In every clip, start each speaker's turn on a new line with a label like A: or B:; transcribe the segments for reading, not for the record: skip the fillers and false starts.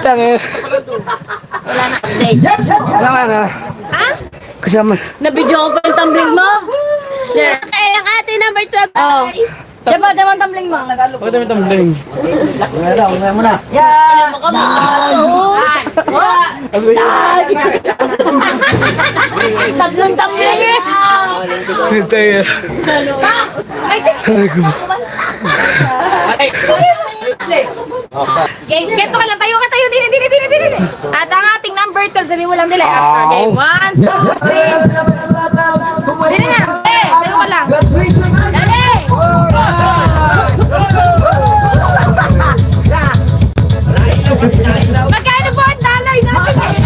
A: Tangin.
B: Wala na update.
A: Wala na.
B: Ha?
A: Kasama.
B: Nabidyo ko pa yung tumbling mo? Yeah. Okay, ang ating number 12. Oh. Diba, diba ang tumbling mo?
A: Bakit may tumbling? Umaya mo na.
B: Yeah. Ano mo tatlong tumbling eh.
A: Tayo. Ay, ko.
B: Okay, ganito ka lang. Tayo ka tayo. Dili. At ang ating number 12, sabi mo lang nila. After game 1, 2, 3. Dili na. Tayo ka lang. Dali. Magkano po ang dollar natin?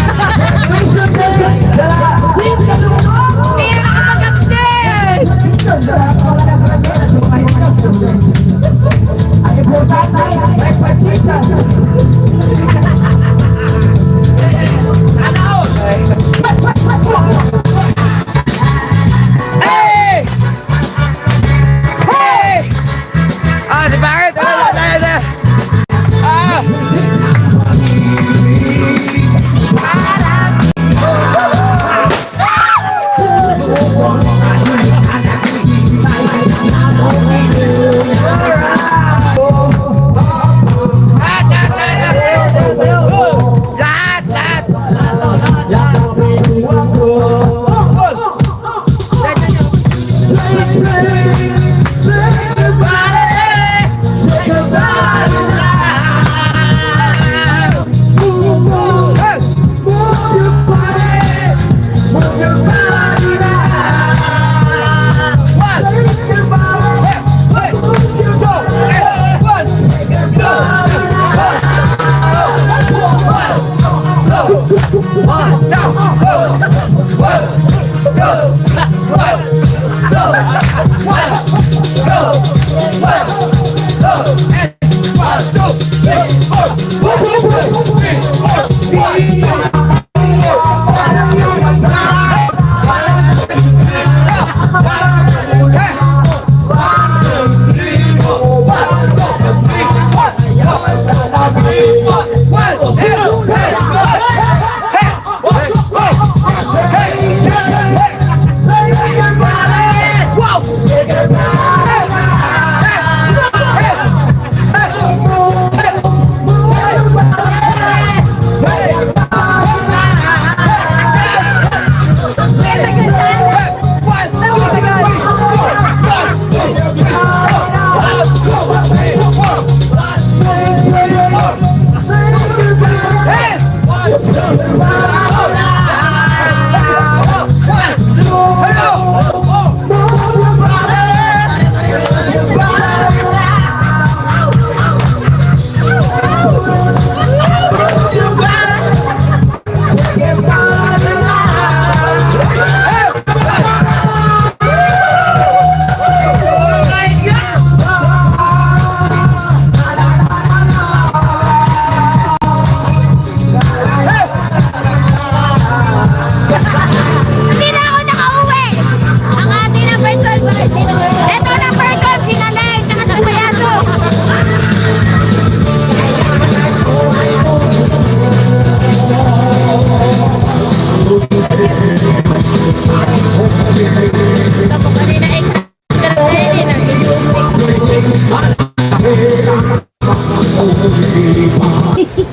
B: Hindi na nakapag-update.
A: Hey! Hey! Ah, si bakit? Tayo. Ah! Lahat!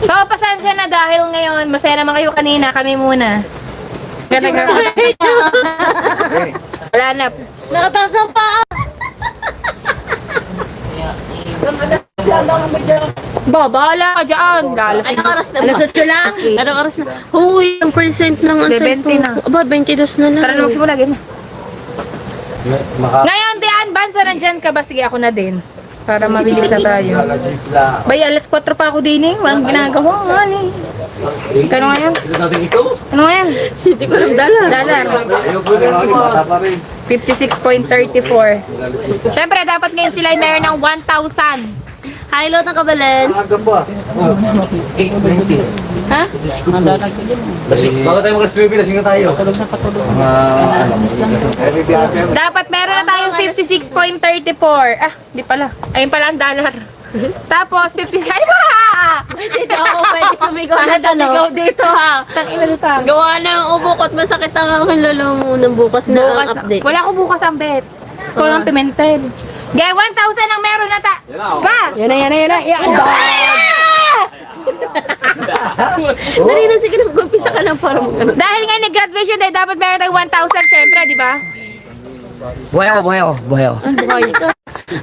B: So, pasensya na dahil ngayon, masaya naman kayo kanina, kami muna. Wala na. Nakataas ang paa. Bahala ka dyan.
C: Anong oras na ba?
B: Alas 8 lang.
C: Anong oras na? Huy, ang percent lang ang
B: 20 na.
C: Aba, 22 na lang.
B: Tara na magsimula, game na. Ngayon, Dian, Bansa, nandyan ka ba? Sige, ako na din. Para mabilis na tayo. Bay, alas 4 pa ako dining. Walang ginagawa. Ano Kano ngayon? Ano ngayon?
C: Hindi ko alam dollar.
B: Dollar. 56.34. Siyempre, dapat ngayon sila ay meron ng 1,000.
C: Hi, lot ng kabalan.
B: Ha?
D: Bago tayo mag-SPB, lasing na tayo.
B: Dapat meron na tayong 56.34. Ah, di pala. Ayun pala ang dollar. Tapos, 50... Ay ba?
C: Hindi daw ako pwede sumigaw na sumigaw dito ha.
B: Tangina nito.
C: Gawa ng ubukot, masakit ang aking lolo mo ng bukas na ang update.
B: Wala ko bukas ang bet. Ikaw lang pimentel. Gaya, 1,000 ang meron na ta. Ba?
C: Yan na. Iyak ko. Dali na, sige na, mag-umpisa ka lang para mag-ano.
B: Dahil nga nag-graduation day, dapat meron tayong 1,000 syempre, di ba?
A: Buhay ako.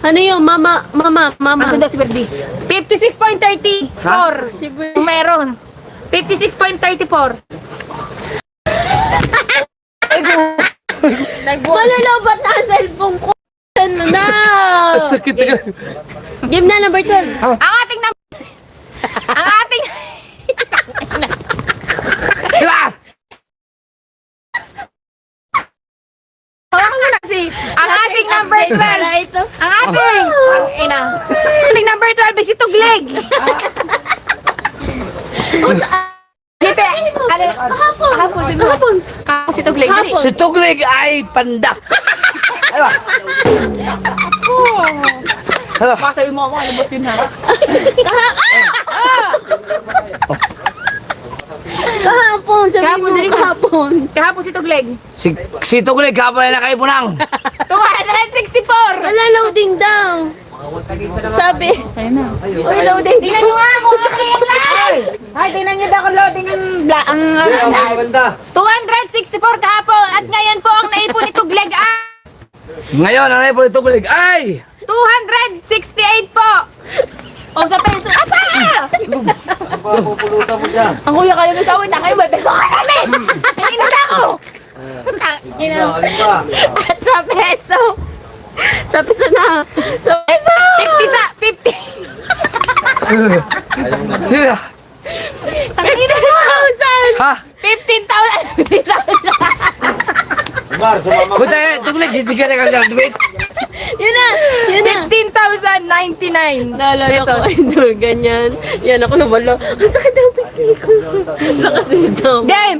C: Ano yun, mama?
B: Ano daw si Berdi? 56.34.
C: Si Bert.
B: Kung meron. 56.34.
C: Malalobat na ang cellphone ko. Ano na?
A: Sakit na.
C: Game na, number 12.
B: Ang ating ang ating
A: Diba?
B: hawakan mo na kasi ang ating number 12.
C: Ito.
B: Ang ating ating number 12 ay si Tugleg. Gipe, kahapon si Tugleg. Dali.
A: Si Tuglig ay pandak. Diba?
B: Baka sabi mo ako, alabas yun ha.
C: Kahapon, sabi
B: Kahapon,
C: mo
B: dali.
C: kahapon.
B: Kahapon si Tugleg.
A: Si Tuglig kapal na nakaipunang.
B: 264.
C: Wala loading daw. Sabi. Uy, loading.
B: Tingnan nyo nga kung nakaiyak na.
C: Ay, tingnan niyo daw kung loading ang
B: 264 kahapon at ngayon po ang naipon ni Tugleg ay
A: Ngayon, ang naipon ni Tuglig ay
B: 268 po. O sa peso. Apa! Ang kuya kayo may kawin na kayo, may peso ka namin! Hindi na ako!
C: at sa peso. Sa peso na. Sa peso.
B: 50
A: Sino?
B: Tangina mo!
A: Ha?
B: 15,000!
A: Buta Tuglig, hindi ka nag-graduate.
C: Yun na.
B: 15,099
C: Naalala ko,
B: pesos.
C: idol, ganyan. Yan, ako nawala. Ang sakit ng pisngi ko. Lakas nito.
B: Game!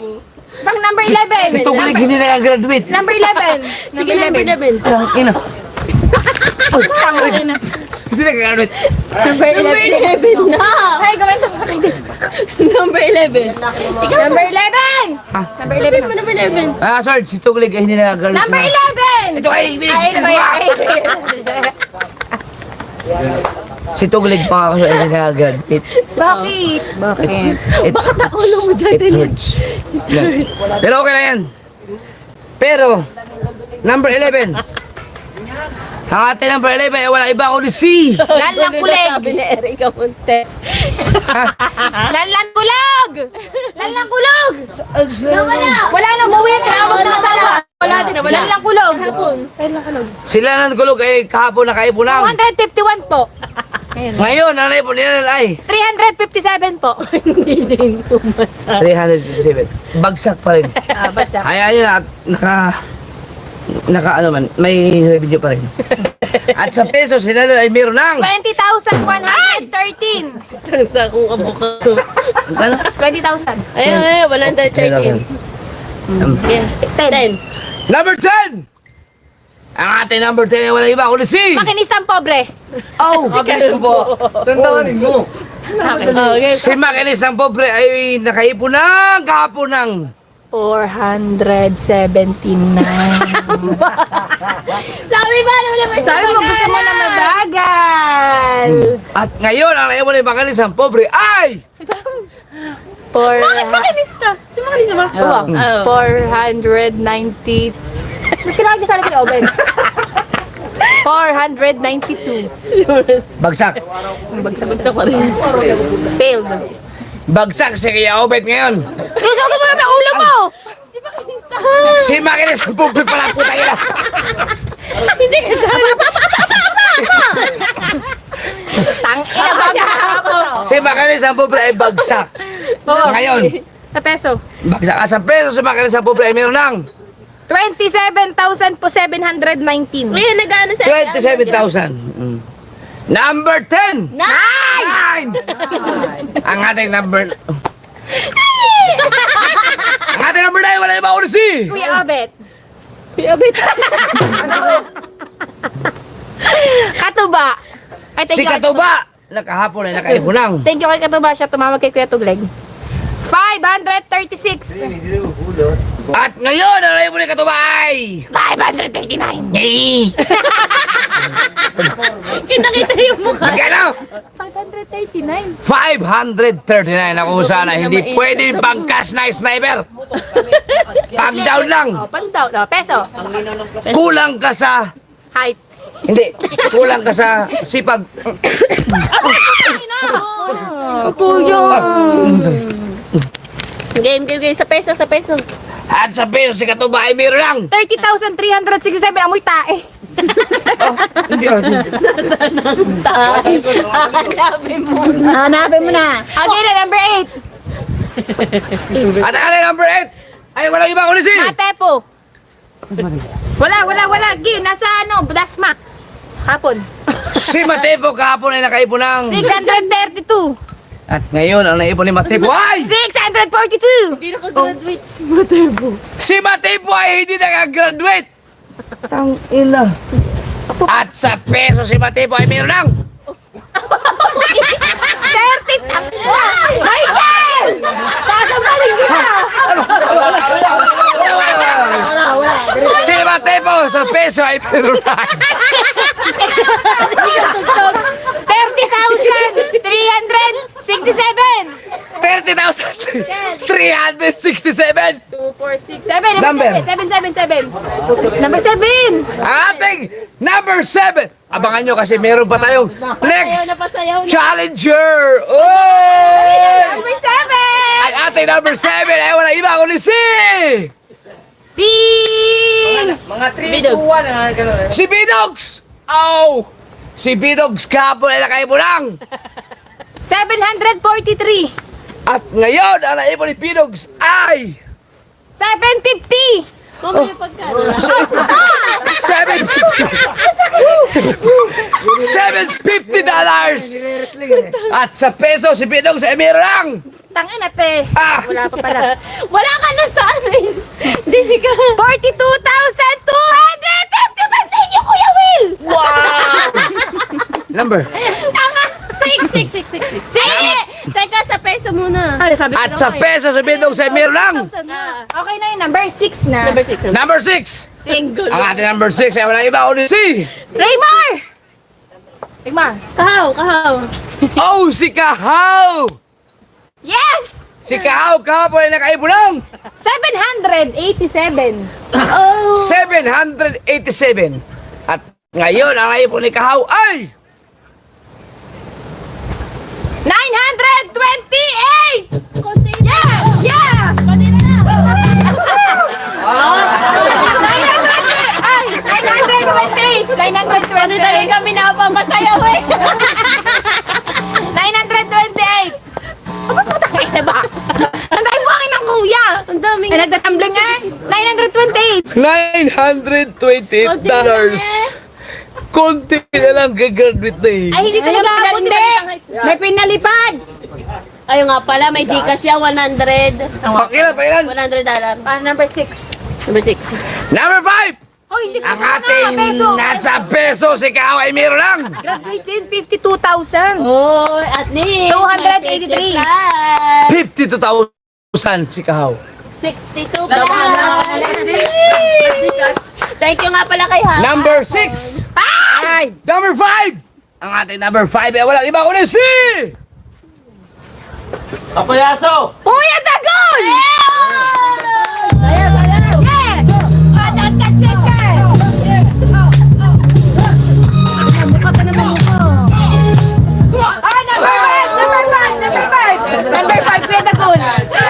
B: Pang number
A: Si
B: 11.
A: Tuglig hindi nag-graduate.
B: Number 11.
C: Sige, number 11.
A: Ang ina.
B: Number
A: Hindi nag-graduate.
C: 11 na.
B: Ay, gawin ito.
C: Number 11.
B: Number 11! Number 11.
C: Number 11.
A: Ah, sorry, si Tuglig ay hindi nag-graduate.
B: Number 11!
A: Ito ay Si Tuglig pa ako ay hindi nag-graduate.
B: Bakit?
C: Bakit ako alam mo dyan?
A: It hurts. Yan. Pero okay na yan. Pero, number 11. Ang ating number 11 ay wala iba kundi si
B: Lanlang kuleg!
C: Sabi ni Erica Monte.
B: Lanlang kulog! Lanlang kulog! Wala na, umuwi. Tinawag na sana.
C: Wala din na, wala.
B: Lanlang kulog.
A: Sila ng gulog ay kahapon nakaipunang.
B: 251 po.
A: Ngayon, ang naipon nila ay
B: 357 po.
C: Hindi din umasa.
A: 357. Bagsak pa rin.
B: Basta.
A: Kaya yun at naka ano man, may revenue pa rin. At sa peso, sila ay meron ng
B: 20,113.
C: Isang sakong abukado.
A: ano?
B: 20,000.
C: Ayun, wala na 13. 10.
A: Number 10! Ang ating number 10 ay wala iba kundi si
B: Makinistang pobre.
A: Oh!
D: Mabilis mo po. Tandawanin mo.
C: Okay.
A: Si Makinis ng pobre ay nakaipon ng kahapon ng
B: 479.
C: Sabi ba naman
B: Sabi mo gusto mo na mabagal.
A: at ngayon ang naipon ni Makinis ng pobre ay
B: Bakit
C: makinista? Si makinista ba?
B: Oo. 490. Kinakagay sana kay Oben. 492.
A: bagsak.
C: Bagsak pa rin.
B: Failed.
A: Bagsak si Kuya Obet ngayon.
B: Iusugin mo naman ulo mo!
A: Si Makinis ng pobre pala puta yun.
C: Hindi ka sabi.
B: Tangina, bagsak ako.
A: Si Makinis ng pobre ay bagsak.
B: Oo.
A: Ngayon,
B: Sa peso.
A: bagsak. Sa peso si Makinis ng pobre ay meron ng
B: 27,000 po 719.
C: Ngayon, nag-ano sa
A: 27,000. Number 10!
B: Nine!
A: 9! Ang ating number... Ang ating number 9, wala iba kundi si...
B: Kuya Obet.
C: Abit.
B: Katuba. Ay,
A: Si Katuba! na kahapon ay nakaipunang.
B: Thank you kay Katubasya. Tumawag kay Kuya Tugleg. 536.
A: At ngayon, ang naipon ni Katubay!
B: 539.
A: Yay!
C: Kita-kita yung mukha.
A: Magkano?
B: 539.
A: 539 ako sana hindi pwede pang cash na sniper. Pang down lang.
B: Oh, pang down. Oh, peso.
A: Kulang ka sa
B: Height.
A: hindi, kulang ka sa sipag.
B: Kuya.
C: Game. Sa peso.
A: At sa peso si Katubay meron lang.
B: 30,367. Amoy tae.
A: Hindi.
C: Hanapin mo na.
B: Okay na, number 8.
A: At ang number 8 ay walang iba kundi si
B: Matepo. Wala. Gi, nasa Plasma. Hapon.
A: si Matepo kahapon ay nakaipon ng
B: 632.
A: at ngayon ang naipon ni Matepo ay
B: 642.
C: Hindi nakagraduate si Matebo.
A: si Matepo ay hindi nakagraduate. Tang ina. At sa peso si Matepo ay meron lang
B: 30. Michael! Sasabalin kita.
A: si Matepo sa peso ay meron lang
B: 30,367.
A: 30,367.
B: 2467.
A: Number.
B: 777. Number 7.
A: Ating number 7. Abangan nyo kasi meron pa tayong next challenger. Oy!
B: Number 7.
A: Ang ating number 7 ay wala iba kundi si
B: Bing!
D: Mga 3, 2, 1.
A: si Bidogs. Oh! Si Bidogs kahapon ay nakaipon lang.
B: 743.
A: At ngayon, ang naipon ni Bidogs ay
B: 750.
C: Mamaya pagkano.
A: 750 dollars. At sa peso, si Bidogs ay meron lang.
B: Tangin ate.
A: Ah!
B: Wala pa pala.
C: Wala ka na sa ano eh. Hindi ka.
B: 42,250. Thank you, Kuya Will.
A: Number.
B: Tanga.
C: 6. Teka, sa peso muna.
B: Ano sabi ko
A: At sa peso, si Bidogs ay meron lang.
B: Okay na yun. Number 6 na.
C: Number 6.
A: Number 6.
B: 6.
A: Ang ating number 6 ay wala iba kundi si
B: Raymar! Raymar.
C: Kahaw.
A: Oh, si Kahaw.
B: Yes!
A: Si Kahaw kahapon ay nakaipon lang
B: 787. Oh.
A: 787. At ngayon, ang naipon ni Kahaw ay
B: 928!
C: Konti na.
B: Yeah!
C: Konti na lang.
B: 928! Ay! 928!
C: Ano talaga kami napamasayaw eh.
B: 928! Aba, puta kayo na ba? Ang dami mo akin ng kuya!
C: Ang daming.
B: Ay, nagtatambling nga! 928!
A: $928. Konti na lang gagraduate na eh.
B: Ay, hindi sila gabot.
C: May pinalipad. Ayun nga pala, may Gcash siya, 100.
A: Pakila pa yan.
C: $100.
B: Number 6.
C: Number 6.
A: Number 5.
B: Oh, hindi
A: Ang ating nasa peso si Kahaw ay meron lang
B: Graduate din, 52,000.
C: Oh, at least.
B: 283.
A: 52,000 si Kahaw.
C: 62 ka. Thank you nga pala kay Ha.
A: Number 6. Number 5. Ang ating number 5 ay walang iba kundi si
D: Kapayaso!
B: Kuya Dagon!
C: Sayaw.
B: Yeah! Patatasikan! Ah, number 5! Number 5, Kuya Dagon!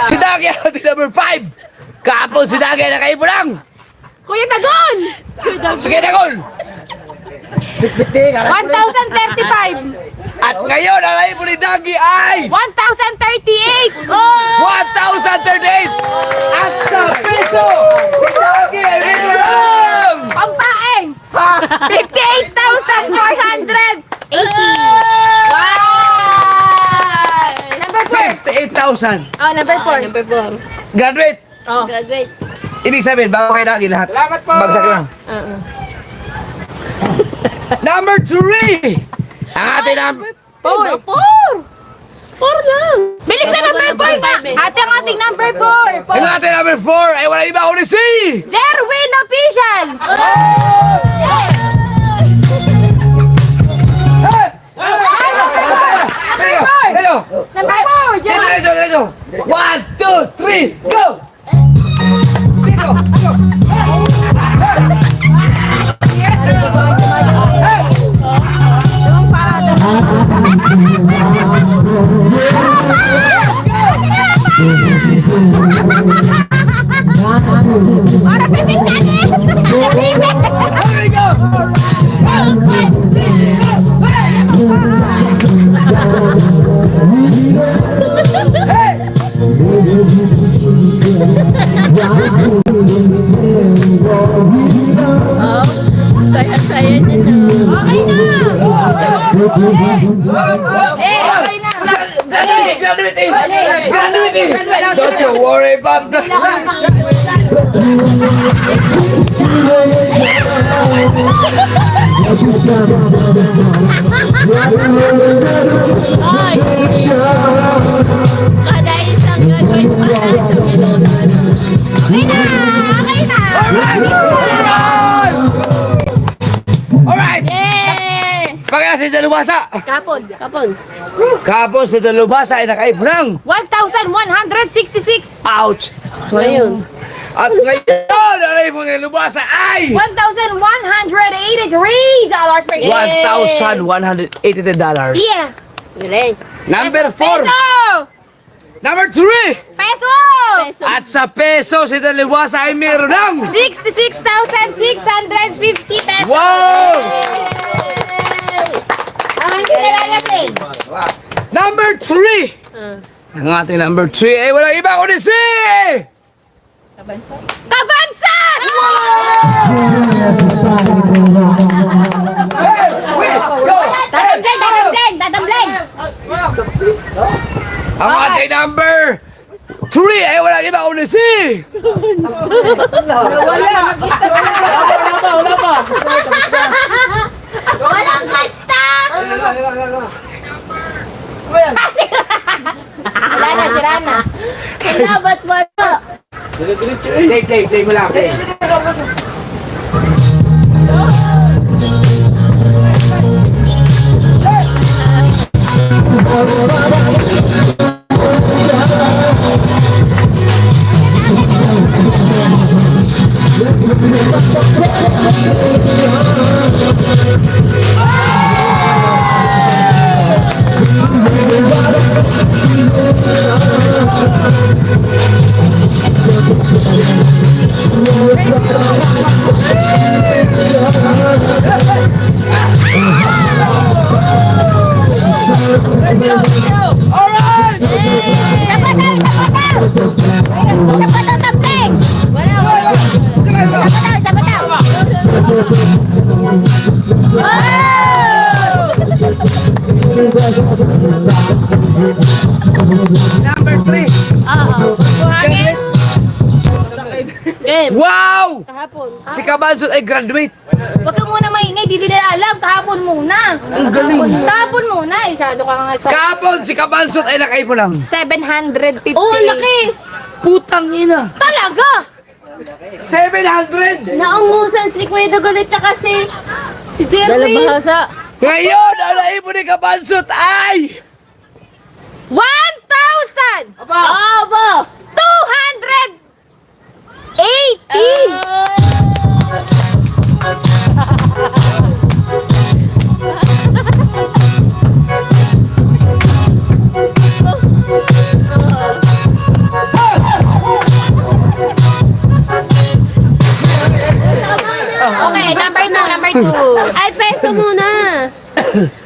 A: si Dagi ang ating number 5. Kahapon si Dagi ay nakaipon lang.
B: Kuya Dagon!
A: Sige, Dagon.
B: 1,035!
A: At ngayon, ang naipon ni Dagi ay
B: 1,038!
A: 1,038. At sa peso, si Dagi ay meron lang
B: Pampaeng! 58,480! Wow! Number 4!
A: 58,000.
B: Oh, number 4.
C: Number 4.
A: Graduate.
B: Oh.
C: Graduate.
A: Ibig sabihin, bago kay Dagi lahat. Salamat po. Bagsak lang. Number 3. Ang ating
C: 4. 4 lang.
B: Bilis na number 4 nga! Ate ang ating number 4!
A: Ang ating number 4 ay wala iba kundi si...
B: Jerwin Official!
A: Dito!
B: Number 4! Jerwin!
A: Dito! 1, 2, 3, go! Dito! There you go!
C: Saya-saya niya na.
B: Okay na! Okay na!
A: Graduate! Don't you worry about that.
C: Ay! Kada isang gagawin pa na isang gano'n.
B: Okay na! Okay na!
A: Alright!
C: Yay!
A: Pagkaya si Dalubasa.
B: Kapon.
A: Kapon si Dalubasa ay nakaip ng
B: 1,166!
A: ouch!
C: So, ayun.
A: At ngayon, ang naip ng Dalubasa ay
B: $1,183 per game!
A: $1,183.
B: Yeah!
C: Galing.
A: Number 4.
B: Peso!
A: Number 3.
B: Peso!
C: Peso.
A: At sa peso, si Dalubasa ay meron ng
B: 66,650 pesos!
A: wow!
B: Ang kinalalasin!
A: Number 3. Ang ating number 3 ay walang iba kundi si...
B: Kabansan! Dadambleng!
A: Ang ating number 3 ay walang iba kundi si...
B: Walang kanta! Wala na, sira na.
C: Wala, ba't wala?
A: Play mo lang, play. Number 3.
C: Buhangin. Game.
A: Wow!
C: Kahapon.
A: Si Kabansot ay graduate.
B: Huwag ka muna maingay, di nila alam. Kahapon muna.
A: Ang galing.
B: Kahapon muna. Masyado ka nga.
A: Kahapon, si Kabansot ay nakaip mo ng
B: 750.
C: Oh, ang laki.
A: putang ina.
B: Talaga?
A: 700!
C: Naungusan si Kuya Dugulit tsaka si Jerry.
B: Dalabahasa.
A: Ngayon, ang naipon ni Kabansot ay
B: 1,280!
C: Aba!
B: 80! Okay, number 2.
C: Ay, peso muna.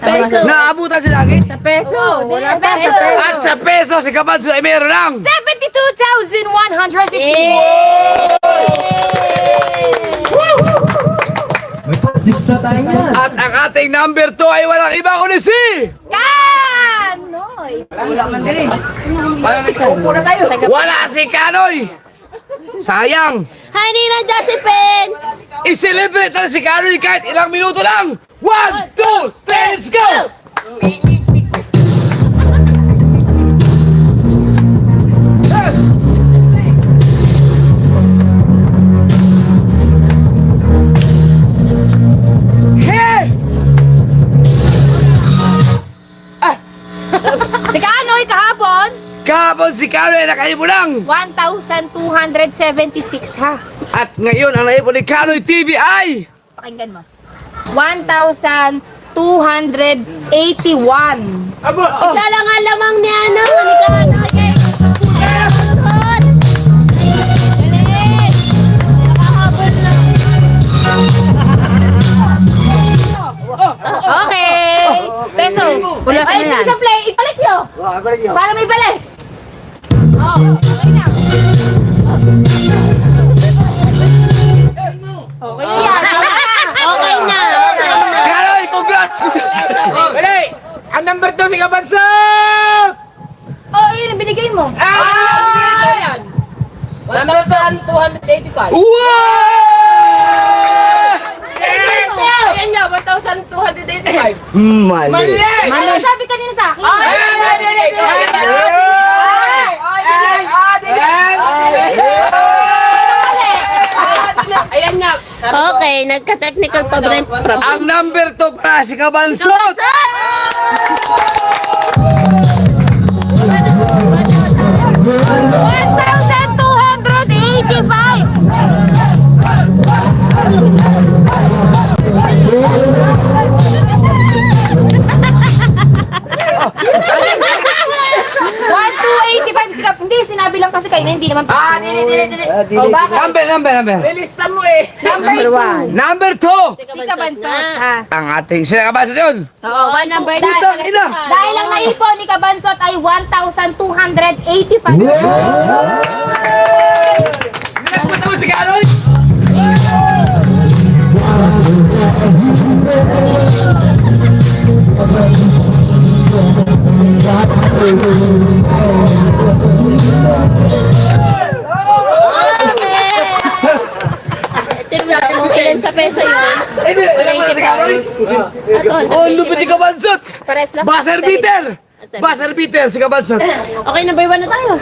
C: Peso.
A: naabutan si Lagi.
C: Sa peso. Wala
B: Wala peso.
C: peso.
A: At sa peso, si Kabansot ay meron ng
B: 72,150.
A: at ang ating number 2 ay walang iba kundi si
B: Kanoy!
A: wala si Kanoy. Sayang.
C: Hi, Ninang Josephine.
A: I-celebrate na si Kanoy kahit ilang minuto lang. 1, 2, 3, let's go! si Kanoy ay nakaipon ng
B: 1,276 ha.
A: at ngayon ang naipon ni Kanoy TV ay
B: Pakinggan mo. 1,281.
C: Isa lang ang lamang ni ano, ni Kano. Kay Buntot. Galing. Nakahabol na.
B: Okay. Peso.
C: Wala sa
B: Ay,
C: yan.
B: sa play. Ibalik nyo. Para may balik. Okay na. Okay na yan.
C: Okay na.
A: Kanoy, congrats!
E: Dali! Ang number 2 si Kabansot!
B: Oh, yun ang binigay mo.
E: Yan! 1,285.
A: Wow!
E: Ayan nga, 1,285.
A: Mali.
B: Ano sabi kanina sa akin?
E: Ayan nga.
C: Okay, nagka-technical problem.
A: Ang number 2 para si Kabansot!
B: Hindi, sinabi lang kasi kayo na hindi naman.
E: Dili.
B: O bakit?
A: Number.
E: Nilista mo eh.
B: Number 1.
A: Number 2!
B: Si Kabansot. Ha.
A: Ang ating sila Kabansot yun!
B: Oo,
C: number
A: Putang ina!
B: Dahil ang naipon ni Kabansot ay 1,285.
A: Nagpunta mo si Kanoy!
C: Tingnan mo kung ilan sa peso yun.
A: Eh, alam mo na si Kanoy? Oh, lupit ni Kabansot!
B: Pares lang.
A: Buzzer beater! Buzzer beater si Kabansot!
C: Okay, number 1 na tayo.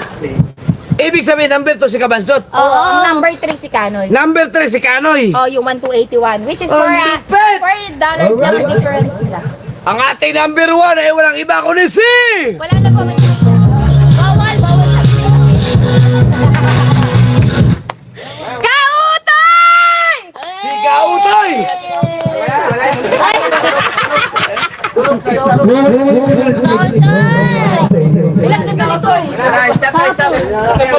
A: Ibig sabihin, number 2 si Kabansot.
B: Oo, number 3 si Kanoy.
A: Number 3 si Kanoy.
B: Oh, yung 1,281. Which is
A: Oh,
B: for
A: lupit!
B: $4 lang ang difference nila.
A: Ang ating number 1 ay walang iba kundi si...
B: Wala na po.
C: Bawal.
B: Kautoy!
A: Si Kautoy!
B: Bilang na ganito.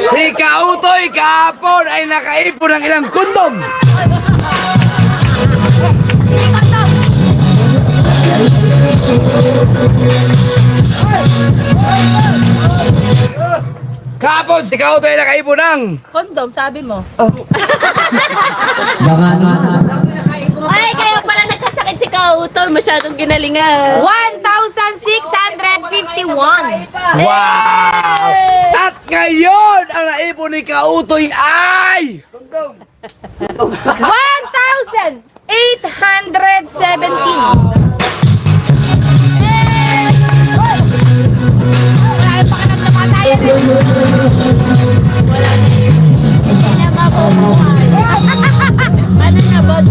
A: Si Kautoy kahapon ay nakaipon ng ilang kondom.
B: Hindi ka to.
A: Kahapon si Kautoy ay nakaipon ng...
B: Condom, sabi mo.
C: Ay, kaya pala nagkasakit si Kauto. Masyadong ginalingan.
B: 1,651.
A: Wow! At ngayon, ang naipon ni Kautoy ay...
B: 1,817. Wala pa ka nagpapatayan eh.
C: Hindi na mabubuhay. Ano na, bot?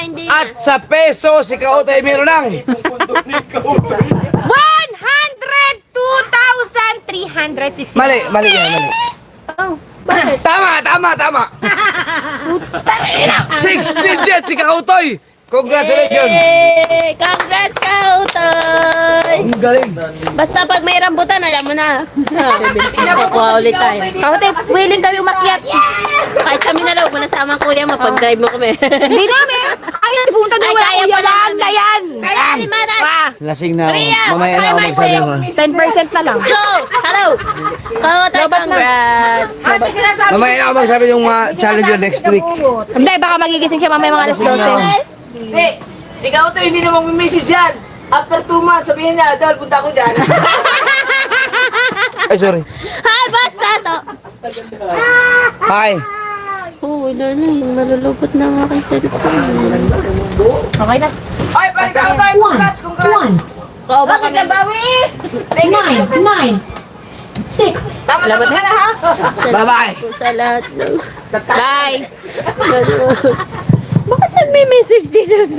C: Hindi na.
A: At sa peso, si Kautoy ay meron ng...
B: 102,360.
A: Mali yan.
B: Oh, bakit?
A: Tama. 6 digits si Kautoy. Congratulations.
C: Yay! Congrats, Kautoy!
A: Ang galing.
C: Basta pag may rambutan, alam mo na. Kukuha ulit tayo.
B: Kautoy, willing kami umakyat.
C: Kahit kami na lang, huwag mo nasama ang kuya mo pag drive mo kami.
B: Hindi namin. Ay, pumunta doon.
C: Ay,
B: Wala
C: kaya
B: kuya.
C: pala
B: Wala
C: namin.
B: yan.
C: Kaya limanan!
A: Lasing na ako.
C: Maria,
A: Mamaya na ako
C: try my
A: magsabi mo.
B: 10% na lang.
C: So, hello! Kautoy, congrats!
A: Mamaya na ako magsabi yung challenger next week.
B: Hindi, baka magigising siya mamaya mga alas 12.
E: Hindi. Si Kauto hindi naman may message yan. After 2 months, sabihin niya, Dal, punta ko dyan.
A: Ay, sorry.
C: Hi, basta to!
A: Hi.
C: Oh, wala na yung malulupot na ang aking cellphone.
B: Okay na.
E: Ay, balik ako tayo. Congrats.
C: Oo, baka may...
F: Nine, 6.
E: Tama ka na ha.
A: Bye-bye.
C: Sa lahat ng...
B: Bye.
C: Bakit nagme-message dito si